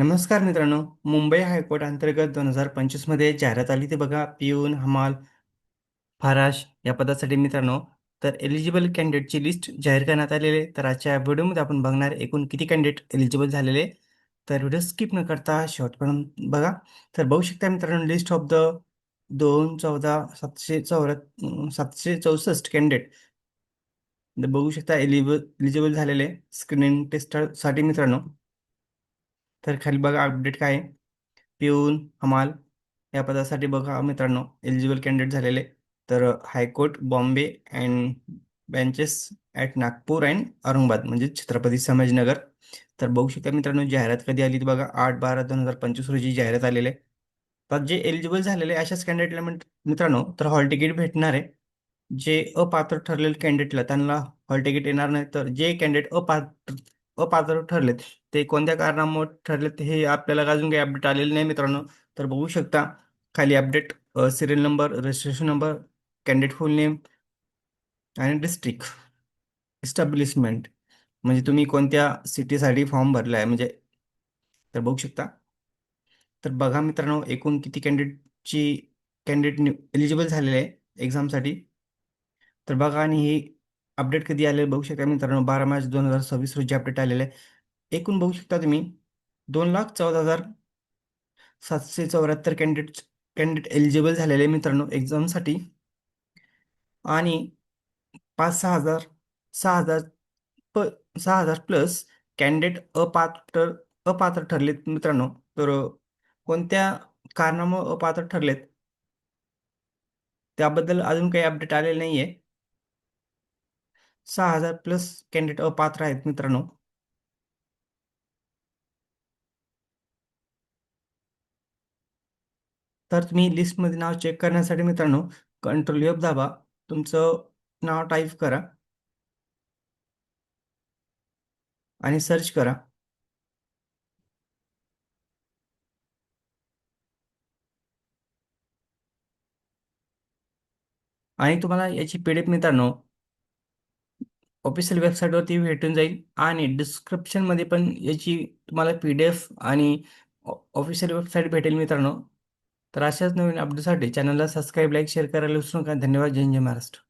नमस्कार मित्रांनो. मुंबई हायकोर्ट अंतर्गत 2025 मध्ये जाहिरात आली ते बघा, पिऊन, हमाल, फाराश या पदासाठी मित्रांनो. तर एलिजिबल कॅन्डिडेटची लिस्ट जाहीर करण्यात आलेली आहे. तर आजच्या व्हिडिओमध्ये आपण बघणार एकूण किती कॅन्डिडेट एलिजिबल झालेले. तर व्हिडिओ स्किप न करता शेवटपर्यंत बघा. तर बघू शकता मित्रांनो, लिस्ट ऑफ द 764 कॅन्डिडेट बघू शकता एलिजिबल झालेले स्क्रीनिंग टेस्टसाठी मित्रांनो. तर खाली बघा अपडेट काय आहे. पिऊन, हमाल या पदासाठी बघा मित्रांनो एलिजिबल कॅन्डिडेट झालेले. तर high court Bombay and benches at Nagpur and Aurangabad म्हणजे छत्रपती संभाजीनगर. तर बघू शकता मित्रांनो, जाहिरात कधी आली तर बघा 8/12/2025 रोजी जाहिरात आलेले आहे. तर जे एलिजिबल झालेले अशाच कॅन्डिडेटला मित्रांनो तर हॉल तिकीट भेटणार आहे. जे अपात्र ठरलेले कॅन्डिडेटला त्यांना हॉल तिकीट येणार नाही. तर जे कॅन्डिडेट अपात्र ठरलेत ते कोणत्या कारणामुळे ठरलेत हे आपल्याला अजून काही अपडेट आलेले नाही मित्रांनो. तर बघू शकता खाली update, serial number, registration number, candidate फुल नेम आणि डिस्ट्रिक्ट इस्टॅब्लिशमेंट म्हणजे तुम्ही कोणत्या सिटीसाठी फॉर्म भरला आहे म्हणजे. तर बघू शकता. तर बघा मित्रांनो, एकूण किती कॅन्डिडेट एलिजिबल झालेले आहे एक्झामसाठी. तर बघा आणि ही अपडेट कधी आले बघू शकता मित्रांनो, 12 मार्च 2026 रोजी अपडेट आलेले आहे. एकूण बघू शकता तुम्ही 2,14,774 कॅन्डिडेट एलिजिबल झालेले आहे मित्रांनो एक्झामसाठी. आणि 5-6 हजार 6,000 प 6,000 प्लस कॅन्डिडेट अपात्र ठरलेत मित्रांनो. तर कोणत्या कारणामुळे अपात्र ठरलेत त्याबद्दल अजून काही अपडेट आलेले नाही आहे. 6,000 प्लस कॅन्डिडेट अपात्र आहेत मित्रांनो. तर तुम्ही लिस्टमध्ये नाव चेक करण्यासाठी मित्रांनो कंट्रोल F दाबा, तुमचं नाव टाईप करा आणि सर्च करा. आणि तुम्हाला याची PDF मित्रांनो ऑफिशियल वेबसाईटवरती भेटून जाईल आणि डिस्क्रिप्शनमध्ये पण याची तुम्हाला PDF आणि ऑफिशियल वेबसाईट भेटेल मित्रांनो. तर अशाच नवीन अपडेटसाठी चॅनलला सबस्क्राईब, लाईक, शेअर करायला विसरू नका. धन्यवाद. जय जय महाराष्ट्र.